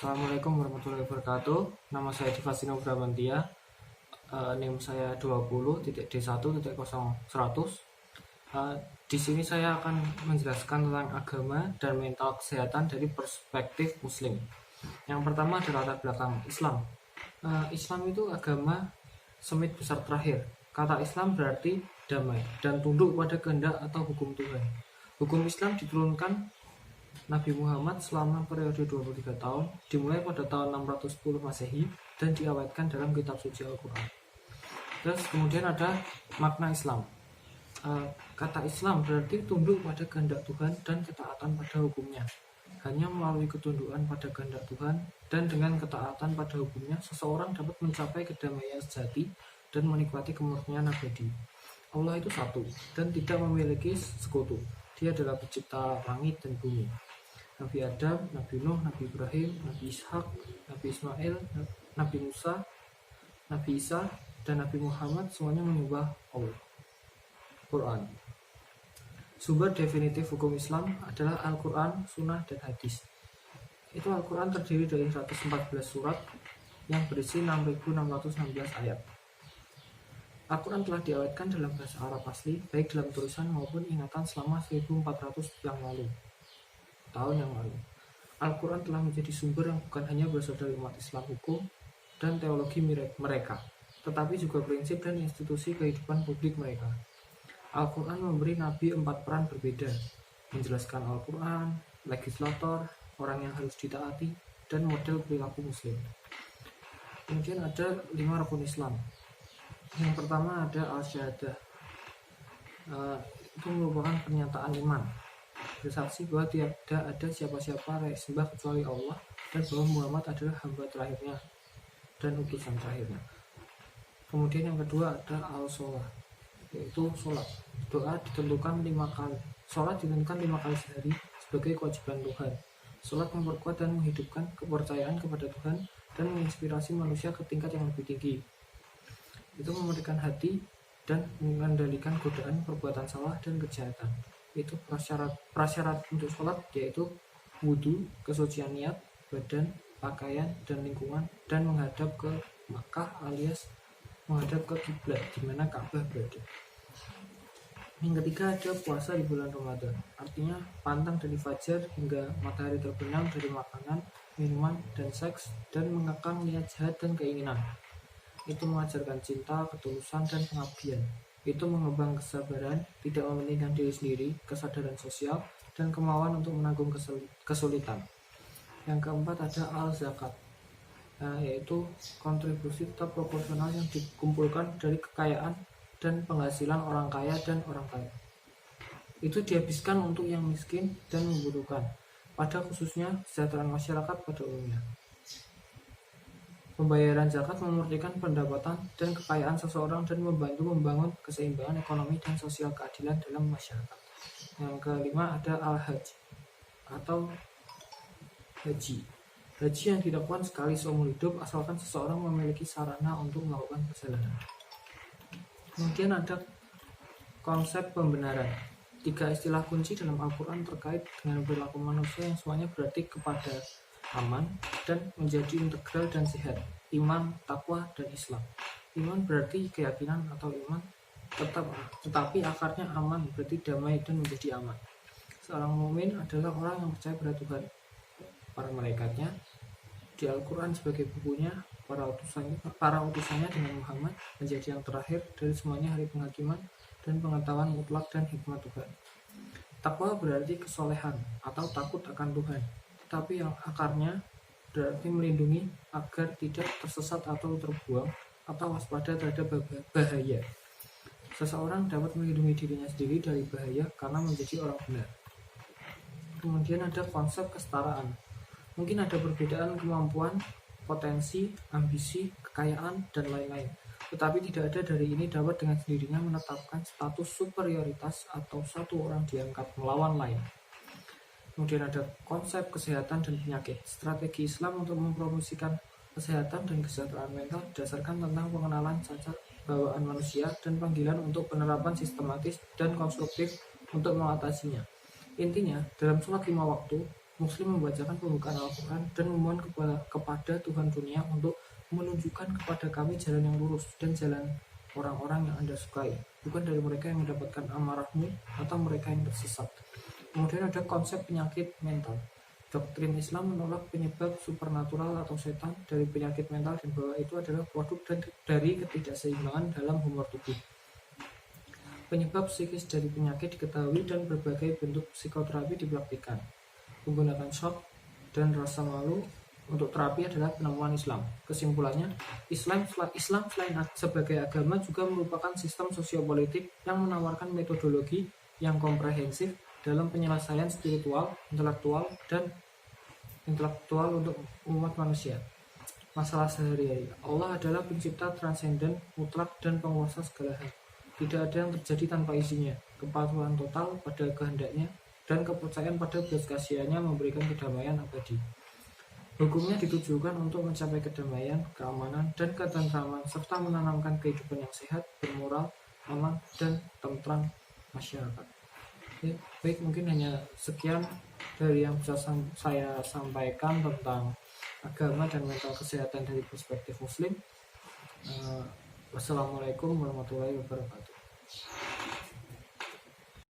Assalamualaikum warahmatullahi wabarakatuh. Nama saya Divasino Bramantia. NIM saya 20.D1.0100. Di sini saya akan menjelaskan tentang agama dan mental kesehatan dari perspektif Muslim. Yang pertama adalah latar belakang Islam. Islam itu agama semit besar terakhir. Kata Islam berarti damai dan tunduk pada kehendak atau hukum Tuhan. Hukum Islam diturunkan Nabi Muhammad selama periode 23 tahun, dimulai pada tahun 610 Masehi dan diawetkan dalam kitab suci Al-Quran. Terus kemudian ada makna Islam. Kata Islam berarti tunduk pada kehendak Tuhan dan ketaatan pada hukumnya. Hanya melalui ketundukan pada kehendak Tuhan dan dengan ketaatan pada hukumnya, seseorang dapat mencapai kedamaian sejati dan menikmati kemurnian abadi. Allah itu satu dan tidak memiliki sekutu. Dia adalah pencipta langit dan bumi. Nabi Adam, Nabi Nuh, Nabi Ibrahim, Nabi Ishak, Nabi Ismail, Nabi Musa, Nabi Isa, dan Nabi Muhammad semuanya menyembah Allah. Quran. Sumber definitif hukum Islam adalah Al-Quran, Sunnah, dan Hadis. Itu Al-Quran terdiri dari 114 surat yang berisi 6.616 ayat. Al-Quran telah diawetkan dalam bahasa Arab asli, baik dalam tulisan maupun ingatan selama 1400 tahun yang lalu. Al-Quran telah menjadi sumber yang bukan hanya berasal dari umat Islam hukum dan teologi mereka, tetapi juga prinsip dan institusi kehidupan publik mereka. Al-Quran memberi Nabi 4 peran berbeda, menjelaskan Al-Quran, legislator, orang yang harus ditaati, dan model perilaku Muslim. Kemudian ada 5 rukun Islam. Yang pertama ada al-syahadah. Itu merupakan pernyataan iman, bersaksi bahwa tidak ada siapa-siapa layak sembah kecuali Allah dan bahwa Muhammad adalah hamba terakhirnya dan utusan terakhirnya. Kemudian yang kedua ada al-sholah, yaitu sholat. Doa ditentukan 5 kali. Sholat ditentukan 5 kali sehari sebagai kewajiban Tuhan. Sholat memperkuat dan menghidupkan kepercayaan kepada Tuhan dan menginspirasi manusia ke tingkat yang lebih tinggi. Itu memerdekakan hati dan mengendalikan godaan perbuatan salah dan kejahatan. Itu prasyarat untuk sholat yaitu wudhu, kesucian niat, badan, pakaian, dan lingkungan, dan menghadap ke Makkah alias menghadap ke kiblat di mana Ka'bah berada. Yang ketiga ada puasa di bulan Ramadan, artinya pantang dari fajar hingga matahari terbenam dari makanan, minuman, dan seks, dan mengekang niat jahat dan keinginan. Itu mengajarkan cinta, ketulusan, dan pengabdian. Itu mengembang kesabaran, tidak mementingkan diri sendiri, kesadaran sosial, dan kemauan untuk menanggung kesulitan. Yang keempat ada al-zakat, yaitu kontribusi tetap proporsional yang dikumpulkan dari kekayaan dan penghasilan orang kaya dan orang kaya. Itu dihabiskan untuk yang miskin dan membutuhkan, pada khususnya kesejahteraan masyarakat pada umumnya. Pembayaran zakat memurnikan pendapatan dan kekayaan seseorang dan membantu membangun keseimbangan ekonomi dan sosial keadilan dalam masyarakat. Yang kelima ada al-hajj atau haji. Haji yang dilakukan sekali seumur hidup asalkan seseorang memiliki sarana untuk melakukan perjalanan. Kemudian ada konsep pembenaran. 3 istilah kunci dalam Al-Quran terkait dengan perilaku manusia yang semuanya berarti kepada aman dan menjadi integral dan sehat: iman, takwa, dan Islam. Iman berarti keyakinan atau iman tetapi akarnya aman berarti damai dan menjadi aman. Seorang mukmin adalah orang yang percaya pada Tuhan, para malaikatnya, di Al-Quran sebagai bukunya, para utusannya dengan Muhammad menjadi yang terakhir dari semuanya hari penghakiman dan pengetahuan mutlak dan hikmat Tuhan. Takwa berarti kesolehan atau takut akan Tuhan, tapi yang akarnya berarti melindungi agar tidak tersesat atau terbuang atau waspada terhadap bahaya. Seseorang dapat melindungi dirinya sendiri dari bahaya karena menjadi orang benar. Kemudian ada konsep kesetaraan. Mungkin ada perbedaan kemampuan, potensi, ambisi, kekayaan, dan lain-lain. Tetapi tidak ada dari ini dapat dengan sendirinya menetapkan status superioritas atau satu orang diangkat melawan lain. Kemudian ada konsep kesehatan dan penyakit. Strategi Islam untuk mempromosikan kesehatan dan kesejahteraan mental berdasarkan tentang pengenalan cacat bawaan manusia dan panggilan untuk penerapan sistematis dan konstruktif untuk mengatasinya. Intinya, dalam sholat 5 waktu, Muslim membacakan pembukaan Al-Quran dan memohon kepada Tuhan dunia untuk menunjukkan kepada kami jalan yang lurus dan jalan orang-orang yang Anda sukai, bukan dari mereka yang mendapatkan amarahmu atau mereka yang tersesat. Kemudian ada konsep penyakit mental. Doktrin Islam menolak penyebab supernatural atau setan dari penyakit mental dan bahwa itu adalah produk dari ketidakseimbangan dalam humor tubuh. Penyebab psikis dari penyakit diketahui dan berbagai bentuk psikoterapi dipraktikkan. Menggunakan shock dan rasa malu untuk terapi adalah penemuan Islam. Kesimpulannya, Islam selain sebagai agama juga merupakan sistem sosiopolitik yang menawarkan metodologi yang komprehensif dalam penyelesaian spiritual, intelektual untuk umat manusia. Masalah sehari-hari. Allah adalah pencipta transenden, mutlak, dan penguasa segala hal. Tidak ada yang terjadi tanpa izinnya. Kepatuhan total pada kehendaknya dan kepercayaan pada belas kasihannya memberikan kedamaian abadi. Hukumnya ditujukan untuk mencapai kedamaian, keamanan, dan ketentraman, serta menanamkan kehidupan yang sehat, bermoral, aman, dan tentram masyarakat. Oke, baik, mungkin hanya sekian dari yang bisa saya sampaikan tentang agama dan mental kesehatan dari perspektif Muslim. Wassalamualaikum warahmatullahi wabarakatuh.